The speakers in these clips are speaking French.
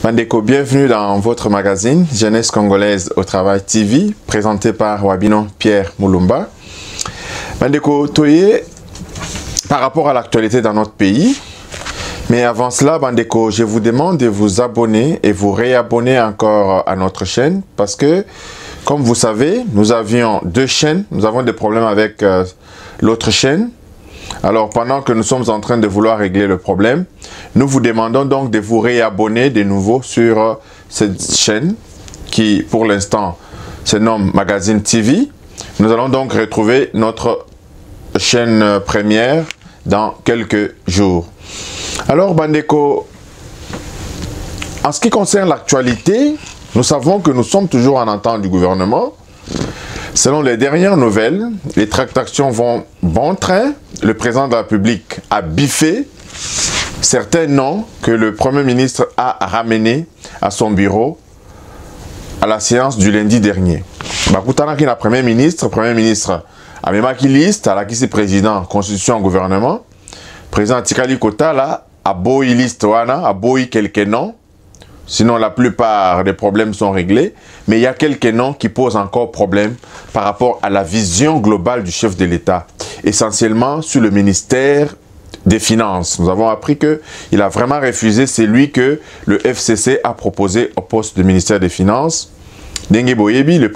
Bandeko, bienvenue dans votre magazine Jeunesse Congolaise au Travail TV, présenté par Wabino Pierre Moulumba. Bandeko, Toye, par rapport à l'actualité dans notre pays, mais avant cela, Bandeko, je vous demande de vous abonner et vous réabonner encore à notre chaîne parce que, comme vous savez, nous avions deux chaînes, nous avons des problèmes avec l'autre chaîne. Alors, pendant que nous sommes en train de vouloir régler le problème, nous vous demandons donc de vous réabonner de nouveau sur cette chaîne qui, pour l'instant, se nomme Magazine TV. Nous allons donc retrouver notre chaîne première dans quelques jours. Alors, Bandeko, en ce qui concerne l'actualité, nous savons que nous sommes toujours en attente du gouvernement. Selon les dernières nouvelles, les tractations vont bon train. Le président de la République a biffé certains noms que le Premier ministre a ramenés à son bureau à la séance du lundi dernier. Bakutana qui est le Premier ministre a même qui liste à la qui c'est président, constitution, gouvernement. Président Tikali Kota là a beau liste wana, a beau quelques noms. Sinon, la plupart des problèmes sont réglés. Mais il y a quelques noms qui posent encore problème par rapport à la vision globale du chef de l'État. Essentiellement sur le ministère des Finances. Nous avons appris qu'il a vraiment refusé celui que le FCC a proposé au poste de ministère des Finances. Dengue Boyebi, le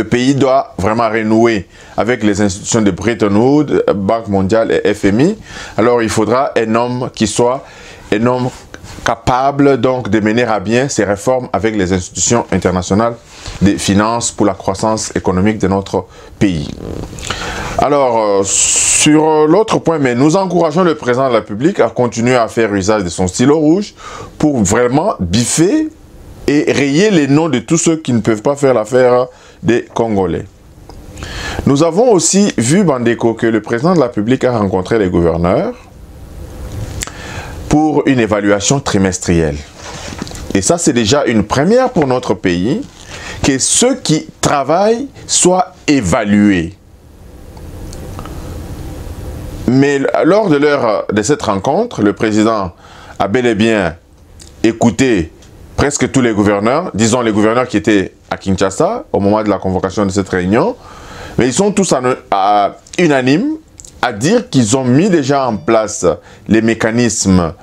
pays doit vraiment renouer avec les institutions de Bretton Woods, Banque mondiale et FMI. Alors, il faudra un homme qui soit un homme capable donc de mener à bien ces réformes avec les institutions internationales des finances pour la croissance économique de notre pays. Alors, sur l'autre point, mais nous encourageons le président de la République à continuer à faire usage de son stylo rouge pour vraiment biffer et rayer les noms de tous ceux qui ne peuvent pas faire l'affaire des Congolais. Nous avons aussi vu, Bandeko, que le président de la République a rencontré les gouverneurs pour une évaluation trimestrielle. Et ça, c'est déjà une première pour notre pays, que ceux qui travaillent soient évalués. Mais lors de cette rencontre, le président a bel et bien écouté presque tous les gouverneurs, disons les gouverneurs qui étaient à Kinshasa au moment de la convocation de cette réunion, mais ils sont tous unanimes à dire qu'ils ont mis déjà en place les mécanismes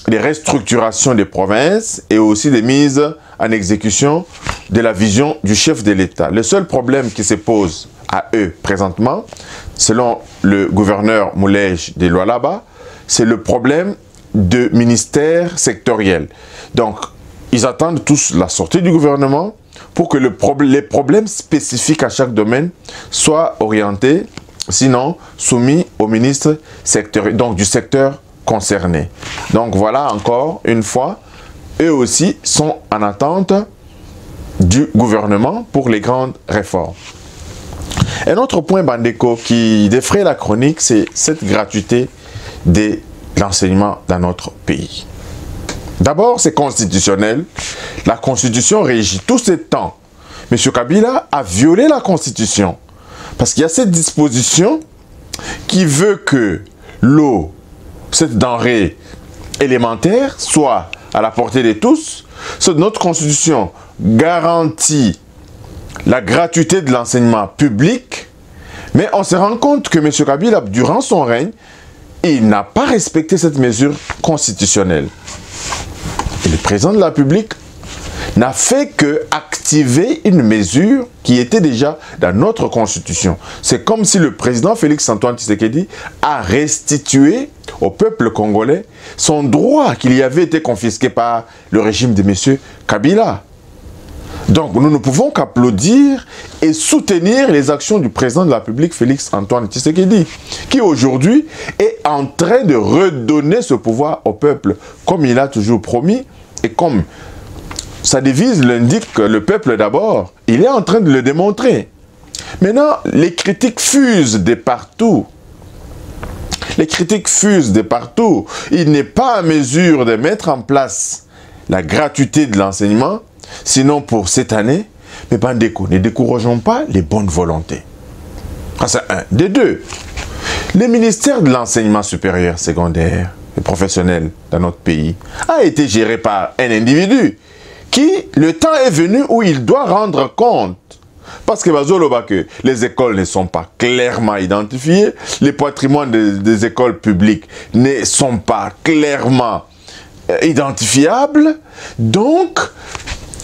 de restructuration des provinces et aussi des mises en exécution de la vision du chef de l'État. Le seul problème qui se pose à eux présentement, selon le gouverneur Moulej de Lualaba, c'est le problème de ministère sectoriel. Donc, ils attendent tous la sortie du gouvernement pour que les problèmes spécifiques à chaque domaine soient orientés, sinon soumis au ministre sectoriel, donc du secteur concerné. Donc voilà encore une fois, eux aussi sont en attente du gouvernement pour les grandes réformes. Un autre point, Bandeko, qui défraie la chronique, c'est cette gratuité de l'enseignement dans notre pays. D'abord, c'est constitutionnel. La Constitution régit tout ce temps. M. Kabila a violé la Constitution parce qu'il y a cette disposition qui veut que l'eau, cette denrée élémentaire, soit à la portée de tous. Notre Constitution garantit la gratuité de l'enseignement public, mais on se rend compte que M. Kabila, durant son règne, il n'a pas respecté cette mesure constitutionnelle. Et le président de la République n'a fait que activer une mesure qui était déjà dans notre Constitution. C'est comme si le président Félix-Antoine Tshisekedi a restitué au peuple congolais son droit qui lui avait été confisqué par le régime de M. Kabila. Donc nous ne pouvons qu'applaudir et soutenir les actions du président de la République Félix-Antoine Tshisekedi, qui aujourd'hui est en train de redonner ce pouvoir au peuple comme il a toujours promis et comme sa devise l'indique, le peuple d'abord, il est en train de le démontrer. Maintenant, les critiques fusent de partout. Les critiques fusent de partout. Il n'est pas à mesure de mettre en place la gratuité de l'enseignement, sinon pour cette année. Mais Bandeko, ne décourageons pas les bonnes volontés. C'est un. Des deux, les ministères de l'enseignement supérieur secondaire et professionnelle dans notre pays a été gérée par un individu qui, le temps est venu où il doit rendre compte. Parce que les écoles ne sont pas clairement identifiées, les patrimoines des écoles publiques ne sont pas clairement identifiables. Donc,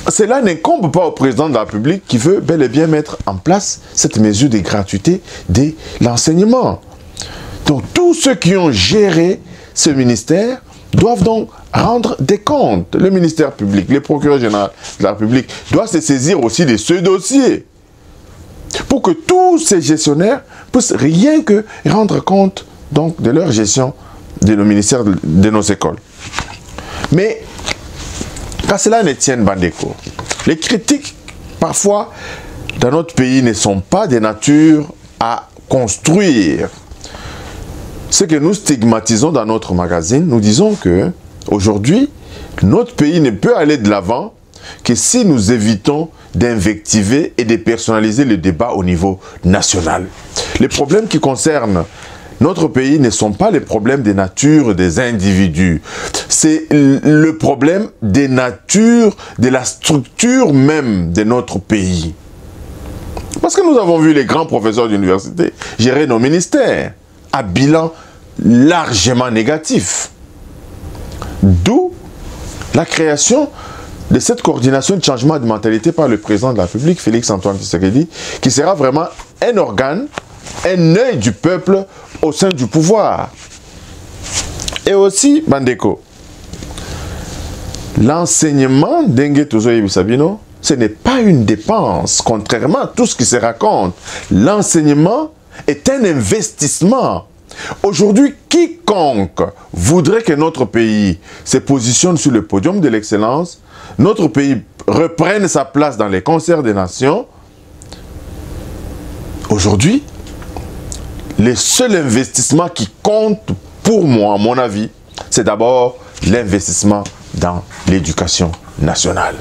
cela n'incombe pas au président de la République qui veut bel et bien mettre en place cette mesure de gratuité de l'enseignement. Donc, tous ceux qui ont géré ce ministère doivent donc rendre des comptes. Le ministère public, les procureurs généraux de la République doivent se saisir aussi de ce dossier pour que tous ces gestionnaires puissent rien que rendre compte donc, de leur gestion de nos ministères, de nos écoles. Mais, qu'à cela ne tienne, Bandeko, les critiques, parfois, dans notre pays, ne sont pas de nature à construire. Ce que nous stigmatisons dans notre magazine, nous disons que, aujourd'hui, notre pays ne peut aller de l'avant que si nous évitons d'invectiver et de personnaliser le débat au niveau national. Les problèmes qui concernent notre pays ne sont pas les problèmes de nature des individus. C'est le problème des natures, de la structure même de notre pays. Parce que nous avons vu les grands professeurs d'université gérer nos ministères à bilan largement négatif. D'où la création de cette coordination de changement de mentalité par le président de la République, Félix-Antoine Tshisekedi, qui sera vraiment un organe, un œil du peuple au sein du pouvoir. Et aussi, Bandeko, l'enseignement d'Engue Tozoyebi Sabino, ce n'est pas une dépense, contrairement à tout ce qui se raconte. L'enseignement est un investissement. Aujourd'hui, quiconque voudrait que notre pays se positionne sur le podium de l'excellence, notre pays reprenne sa place dans les concerts des nations, aujourd'hui, le seul investissement qui compte pour moi, à mon avis, c'est d'abord l'investissement dans l'éducation nationale.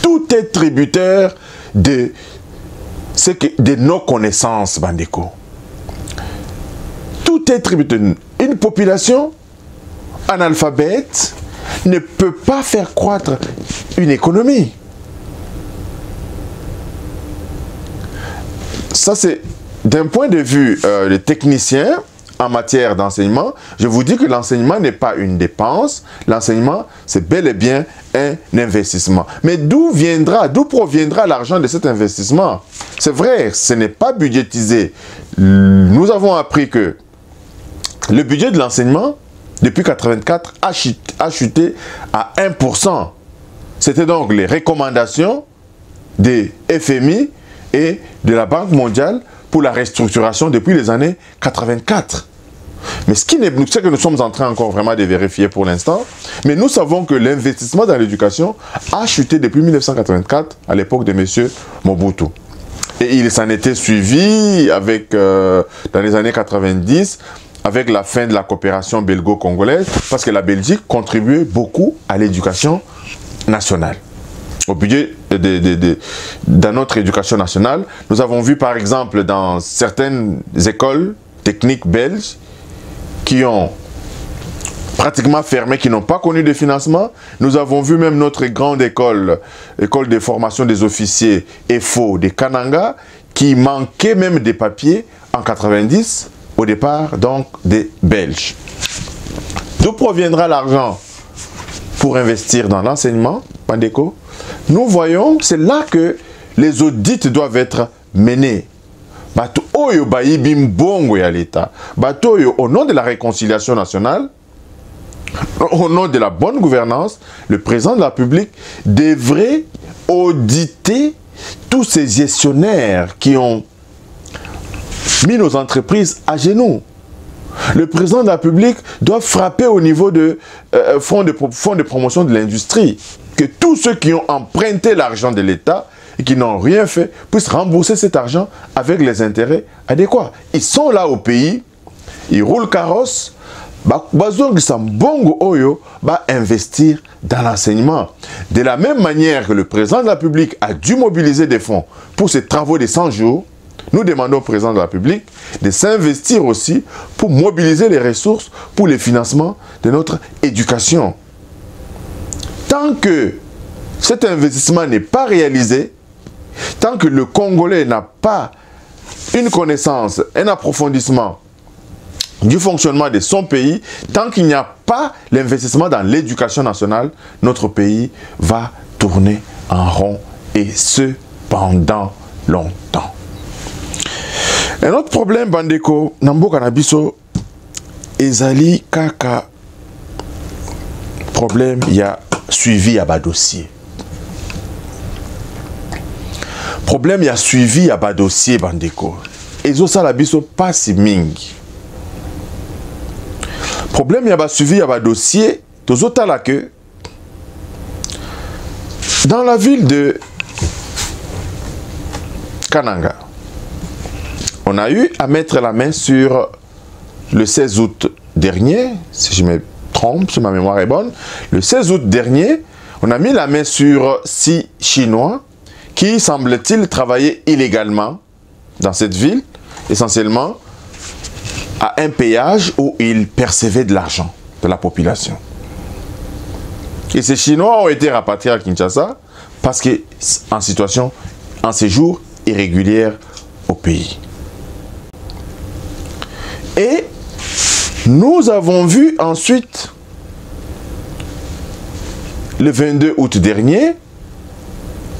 Tout est tributaire de nos connaissances, Bandeko. Tout est tributaire. Une population analphabète ne peut pas faire croître une économie. Ça, c'est d'un point de vue des techniciens en matière d'enseignement. Je vous dis que l'enseignement n'est pas une dépense. L'enseignement, c'est bel et bien un investissement. Mais d'où proviendra l'argent de cet investissement? C'est vrai, ce n'est pas budgétisé. Nous avons appris que le budget de l'enseignement, depuis 1984, a chuté à 1%. C'était donc les recommandations des FMI et de la Banque mondiale pour la restructuration depuis les années 84. Mais ce que nous sommes en train encore vraiment de vérifier pour l'instant, mais nous savons que l'investissement dans l'éducation a chuté depuis 1984, à l'époque de M. Mobutu. Et il s'en était suivi avec, dans les années 90, avec la fin de la coopération belgo-congolaise, parce que la Belgique contribuait beaucoup à l'éducation nationale. Au budget dans notre éducation nationale, nous avons vu par exemple dans certaines écoles techniques belges qui ont pratiquement fermé, qui n'ont pas connu de financement. Nous avons vu même notre grande école de formation des officiers EFO de Kananga, qui manquait même des papiers en 90, au départ donc des Belges. D'où proviendra l'argent pour investir dans l'enseignement, Bandeko? Nous voyons, c'est là que les audits doivent être menés. Bato oyo bayibi mbongo ya l'État. Bato oyo, au nom de la réconciliation nationale, au nom de la bonne gouvernance, le président de la République devrait auditer tous ces gestionnaires qui ont mis nos entreprises à genoux. Le président de la République doit frapper au niveau de fonds de promotion de l'industrie, que tous ceux qui ont emprunté l'argent de l'État et qui n'ont rien fait puissent rembourser cet argent avec les intérêts adéquats. Ils sont là au pays, ils roulent carrosse, investir dans l'enseignement. De la même manière que le président de la République a dû mobiliser des fonds pour ses travaux de 100 jours, Nous demandons au président de la République de s'investir aussi pour mobiliser les ressources pour le financement de notre éducation. Tant que cet investissement n'est pas réalisé, tant que le Congolais n'a pas une connaissance, un approfondissement du fonctionnement de son pays, tant qu'il n'y a pas l'investissement dans l'éducation nationale, notre pays va tourner en rond, et ce pendant longtemps. Un autre problème, bandeko, nambo kanabiso, ezali kaka problème, il y a suivi à bas dossier. Problème, il y a suivi à bas dossier, bandeko. Ezo salabiso pas si mingi. Problème, il y a suivi à bas dossier, tozota la que dans la ville de Kananga, on a eu à mettre la main sur le 16 août dernier, si je me trompe, si ma mémoire est bonne, le 16 août dernier, on a mis la main sur 6 Chinois qui, semble-t-il, travaillaient illégalement dans cette ville, essentiellement à un péage où ils percevaient de l'argent de la population. Et ces Chinois ont été rapatriés à Kinshasa parce qu'en situation, en séjour irrégulière au pays. Et nous avons vu ensuite, le 22 août dernier,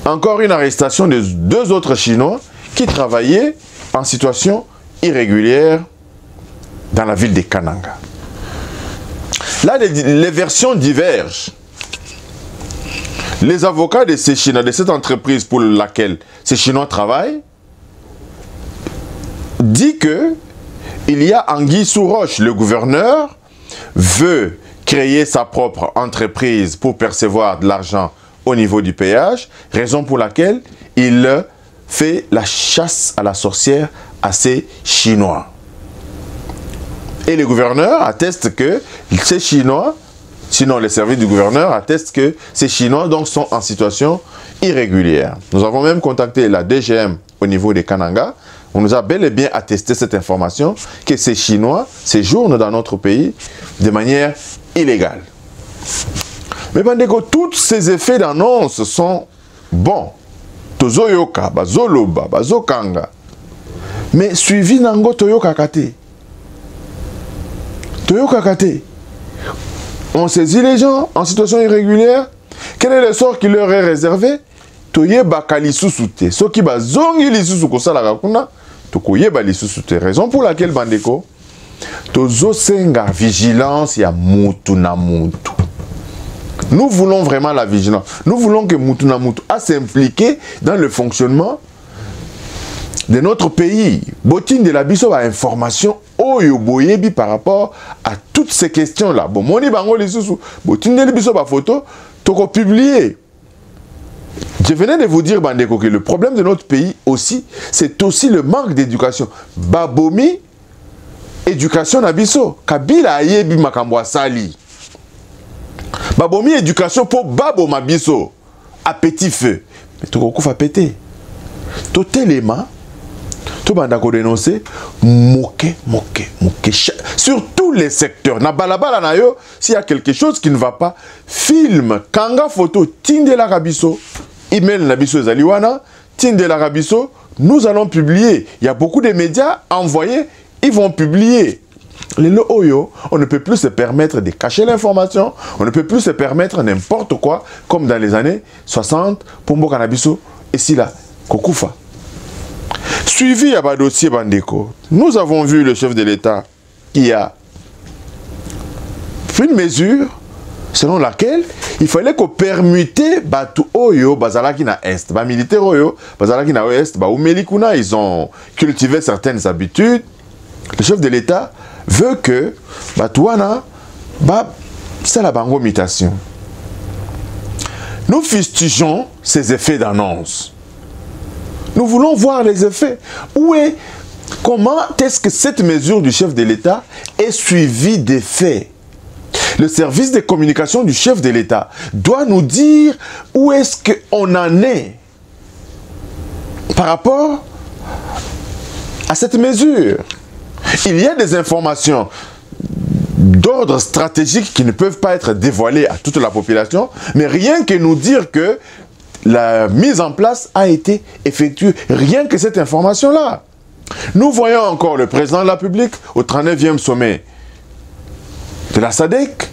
encore une arrestation de 2 autres Chinois qui travaillaient en situation irrégulière dans la ville de Kananga. Là, les versions divergent. Les avocats de ces Chinois, de cette entreprise pour laquelle ces Chinois travaillent, disent que il y a anguille sous roche. Le gouverneur veut créer sa propre entreprise pour percevoir de l'argent au niveau du péage, raison pour laquelle il fait la chasse à la sorcière à ces Chinois. Et le gouverneur atteste que ces Chinois, sinon les services du gouverneur attestent que ces Chinois donc sont en situation irrégulière. Nous avons même contacté la DGM au niveau des Kananga. On nous a bel et bien attesté cette information que ces Chinois séjournent dans notre pays de manière illégale. Mais bandeko, tous ces effets d'annonce sont bons. Tozoyoka, bazoloba, bazokanga. Mais suivi nango toyoka kate. Toyoka kate. On saisit les gens en situation irrégulière. Quel est le sort qui leur est réservé? Toyeba lisusu te. Soki bazongi lisusu kosala kuna, tokoyeba lisusu te. Raison pour laquelle bandeko, tozo senga vigilance ya mutu na mutu. Nous voulons vraiment la vigilance. Nous voulons que mutu na mutu a s'impliquer dans le fonctionnement de notre pays. Botine de la biso a information oyo boyebi par rapport à toutes ces questions-là. Bon, moni bango lisusu, botine de la biso ba photo, toko publier. Je venais de vous dire, bandeko, que le problème de notre pays aussi, c'est aussi le manque d'éducation. Babomi, éducation na biso. Kabila ayebi makambo asali. Babomi, éducation pour babo mabiso. À petit feu. Mais tout coup fa péter. Tout élément, tout bandako dénoncer, moquer. Sur tous les secteurs. Na balabala na yo, s'il y a quelque chose qui ne va pas, film, kanga photo, tinde la rabiso. Email Nabiso Zaliwana, Tinde la Rabiso, nous allons publier. Il y a beaucoup de médias envoyés, ils vont publier. Les Oyo, on ne peut plus se permettre de cacher l'information, on ne peut plus se permettre n'importe quoi, comme dans les années 60, Pombo Kanabiso, et si là, Kokufa. Suivi à dossier Bandeko, nous avons vu le chef de l'État qui a pris une mesure selon laquelle il fallait qu'on permute Batu Oyo, Bazalaki na Est, ba militaire Oyo, Bazalaki na Ouest, ba Umelikuna, ils ont cultivé certaines habitudes. Le chef de l'État veut que Batuana, c'est la bango mutation. Nous fustigeons ces effets d'annonce. Nous voulons voir les effets. Comment est-ce que cette mesure du chef de l'État est suivie des faits? Le service de communication du chef de l'État doit nous dire où est-ce qu'on en est par rapport à cette mesure. Il y a des informations d'ordre stratégique qui ne peuvent pas être dévoilées à toute la population, mais rien que nous dire que la mise en place a été effectuée, rien que cette information-là. Nous voyons encore le président de la République au 39e sommet de la SADC.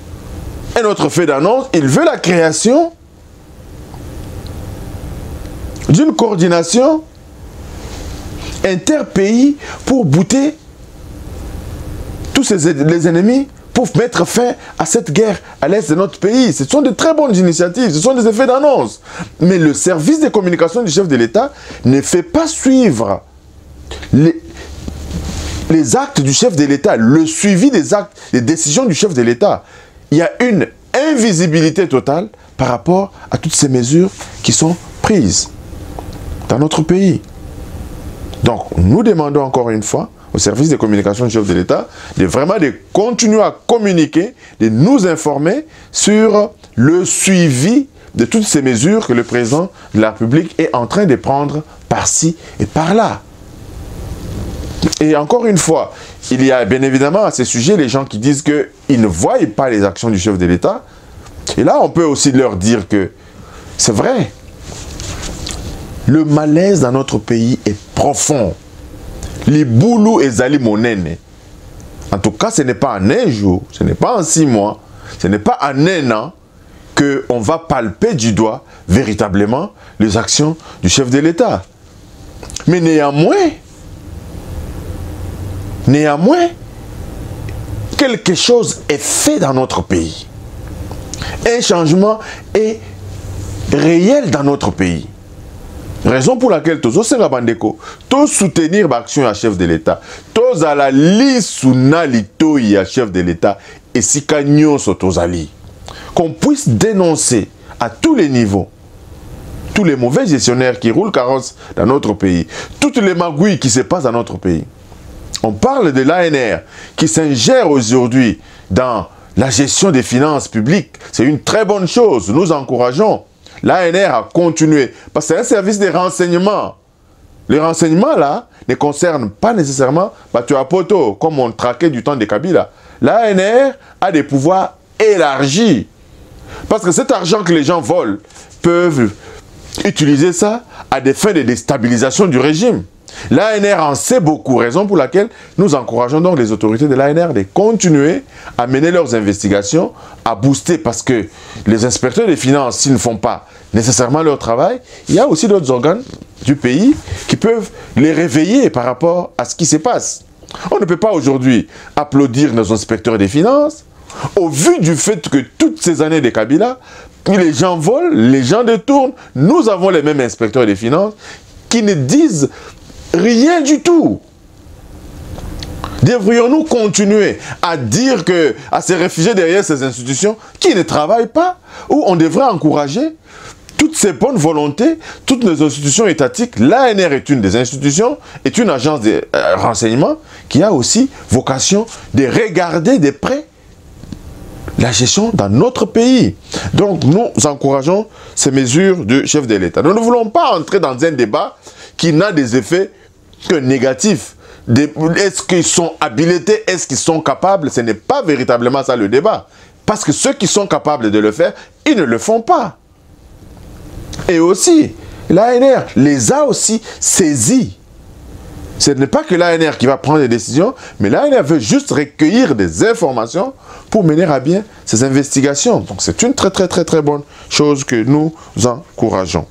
Un autre fait d'annonce, il veut la création d'une coordination interpays pour bouter tous les ennemis, pour mettre fin à cette guerre à l'est de notre pays. Ce sont de très bonnes initiatives, ce sont des effets d'annonce. Mais le service de communication du chef de l'État ne fait pas suivre les actes du chef de l'État, le suivi des actes, des décisions du chef de l'État. Il y a une invisibilité totale par rapport à toutes ces mesures qui sont prises dans notre pays. Donc, nous demandons encore une fois au service de communication du chef de l'État de continuer à communiquer, de nous informer sur le suivi de toutes ces mesures que le président de la République est en train de prendre par-ci et par-là. Et encore une fois, il y a bien évidemment à ce sujet les gens qui disent qu'ils ne voient pas les actions du chef de l'État. Et là, on peut aussi leur dire que c'est vrai. Le malaise dans notre pays est profond. Les boulous et zali monene. En tout cas, ce n'est pas en un jour, ce n'est pas en 6 mois, ce n'est pas en 1 an qu'on va palper du doigt véritablement les actions du chef de l'État. Mais néanmoins, quelque chose est fait dans notre pays. Un changement est réel dans notre pays. Raison pour laquelle tous soutenir l'action à chef de l'État, tous à la lissunalito à chef de l'État et si qu'on puisse dénoncer à tous les niveaux tous les mauvais gestionnaires qui roulent carrosse dans notre pays, toutes les magouilles qui se passent dans notre pays. On parle de l'ANR qui s'ingère aujourd'hui dans la gestion des finances publiques. C'est une très bonne chose. Nous encourageons l'ANR à continuer. Parce que c'est un service de renseignement. Les renseignements, là, ne concernent pas nécessairement Batuapoto, comme on traquait du temps de Kabila. L'ANR a des pouvoirs élargis. Parce que cet argent que les gens volent peuvent utiliser ça à des fins de déstabilisation du régime. L'ANR en sait beaucoup, raison pour laquelle nous encourageons donc les autorités de l'ANR de continuer à mener leurs investigations, à booster, parce que les inspecteurs des finances, s'ils ne font pas nécessairement leur travail, il y a aussi d'autres organes du pays qui peuvent les réveiller par rapport à ce qui se passe. On ne peut pas aujourd'hui applaudir nos inspecteurs des finances au vu du fait que toutes ces années de Kabila, les gens volent, les gens détournent, nous avons les mêmes inspecteurs des finances qui ne disent rien du tout. Devrions-nous continuer à dire que, à se réfugier derrière ces institutions qui ne travaillent pas, ou on devrait encourager toutes ces bonnes volontés, toutes nos institutions étatiques. L'ANR est une des institutions, est une agence de renseignement qui a aussi vocation de regarder de près la gestion dans notre pays. Donc nous encourageons ces mesures du chef de l'État. Nous ne voulons pas entrer dans un débat qui n'a des effets que négatifs. Est-ce qu'ils sont habilités? Est-ce qu'ils sont capables? Ce n'est pas véritablement ça le débat. Parce que ceux qui sont capables de le faire, ils ne le font pas. Et aussi, l'ANR les a aussi saisis. Ce n'est pas que l'ANR qui va prendre des décisions, mais l'ANR veut juste recueillir des informations pour mener à bien ces investigations. Donc c'est une très bonne chose que nous encourageons.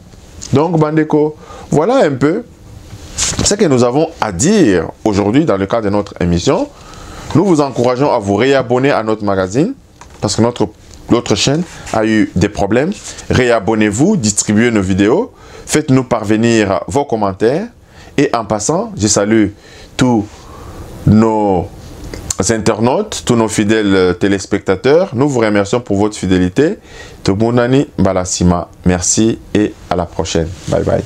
Donc Bandeko, voilà un peu ce que nous avons à dire aujourd'hui dans le cadre de notre émission. Nous vous encourageons à vous réabonner à notre magazine parce que notre chaîne a eu des problèmes. Réabonnez-vous, distribuez nos vidéos, faites-nous parvenir vos commentaires. Et en passant, je salue tous nos internautes, tous nos fidèles téléspectateurs. Nous vous remercions pour votre fidélité. Tobunani Balasima. Merci et à la prochaine. Bye bye.